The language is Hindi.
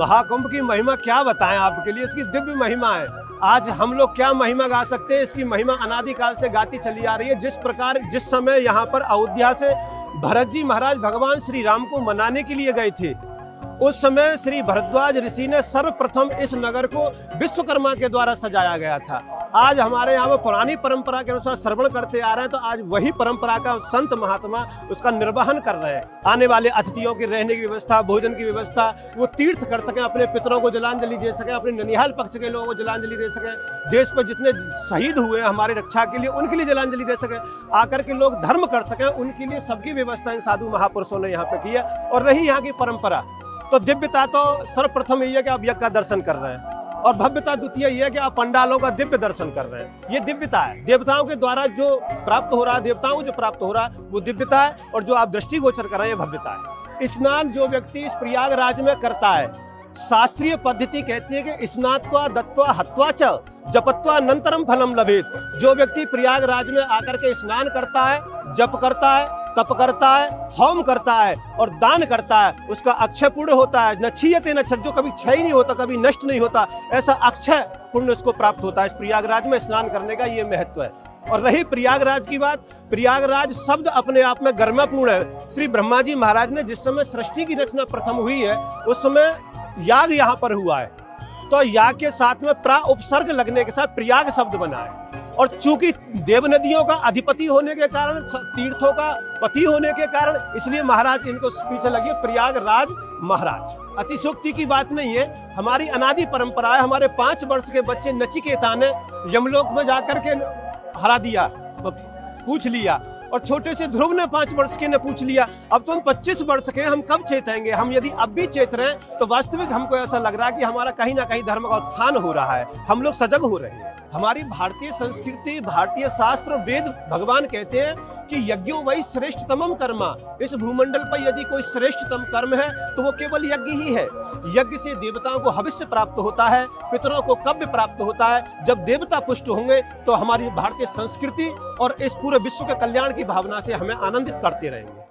महाकुंभ की महिमा क्या बताएं आपके लिए, इसकी दिव्य महिमा है। आज हम लोग क्या महिमा गा सकते हैं, इसकी महिमा अनादिकाल से गाती चली आ रही है। जिस प्रकार जिस समय यहाँ पर अयोध्या से भरत जी महाराज भगवान श्री राम को मनाने के लिए गए थे, उस समय श्री भरद्वाज ऋषि ने सर्वप्रथम इस नगर को विश्वकर्मा के द्वारा सजाया गया था। आज हमारे यहाँ पर पुरानी परंपरा के अनुसार श्रवण करते आ रहे हैं, तो आज वही परंपरा का संत महात्मा उसका निर्वहन कर रहे हैं। आने वाले अतिथियों की रहने की व्यवस्था, भोजन की व्यवस्था, वो तीर्थ कर सकें, अपने पितरों को जलांजलि दे सकें, अपने ननिहाल पक्ष के लोगों को जलांजलि दे सकें, देश पर जितने शहीद हुए हमारे रक्षा के लिए उनके लिए जलांजलि दे सकें, आकर के लोग धर्म कर सकें, उनके लिए सबकी व्यवस्था इन साधु महापुरुषों ने यहाँ पे की है। और रही यहाँ की परंपरा, तो दिव्यता तो सर्वप्रथम ये है कि आप यज्ञ का दर्शन कर रहे हैं, और भव्यता द्वितीय ये है कि आप पंडालों का दिव्य दर्शन कर रहे हैं। ये दिव्यता है, देवताओं के द्वारा जो प्राप्त हो रहा है, देवताओं को जो प्राप्त हो रहा है वो दिव्यता है, और जो आप दृष्टिगोचर कर रहे हैं ये भव्यता है। स्नान जो व्यक्ति इस प्रयागराज में करता है, शास्त्रीय पद्धति कहती है कि स्नात्वा दत्वा हत्वा च जपत्वा अनंतरम फलम लभेत। जो व्यक्ति प्रयागराज में आकर के स्नान करता है, जप करता है, तप करता है, होम करता है और दान करता है, उसका अक्षय पुण्य होता है। न क्षीयते न क्षय, जो कभी क्षय नहीं होता, कभी नष्ट नहीं होता, ऐसा अक्षय पुण्य उसको प्राप्त होता है। इस प्रयागराज में स्नान करने का ये महत्व है। और रही प्रयागराज की बात, प्रयागराज शब्द अपने आप में गरिमापूर्ण है। श्री ब्रह्मा जी महाराज ने जिस समय सृष्टि की रचना प्रथम हुई है, उस समय याग यहाँ पर हुआ है, तो याग के साथ में प्रा उपसर्ग लगने के साथ प्रयाग शब्द बना है। और चूंकि देव नदियों का अधिपति होने के कारण, तीर्थों का पति होने के कारण, इसलिए महाराज इनको पीछे लगी प्रयागराज महाराज। अतिशोक्ति की बात नहीं है, हमारी अनादि परंपरा है। हमारे 5 वर्ष के बच्चे नचिकेता ने यमलोक में जाकर के हरा दिया, पूछ लिया, और छोटे से ध्रुव ने 5 वर्ष के ने पूछ लिया। अब तो हम 25 वर्ष के, हम कब चेतेंगे? हम यदि अब भी चेत रहे हैं तो वास्तविक हमको ऐसा लग रहा है कि हमारा कहीं ना कहीं धर्म का उत्थान हो रहा है, हम लोग सजग हो रहे हैं। हमारी भारतीय संस्कृति, भारतीय शास्त्र, वेद, भगवान कहते हैं कि यज्ञो वही श्रेष्ठतमम कर्मा। इस भूमंडल पर यदि कोई श्रेष्ठतम कर्म है तो वो केवल यज्ञ ही है। यज्ञ से देवताओं को हविष्य प्राप्त होता है, पितरों को कव्य प्राप्त होता है। जब देवता पुष्ट होंगे तो हमारी भारतीय संस्कृति और इस पूरे विश्व के कल्याण की भावना से हमें आनंदित करते रहेंगे।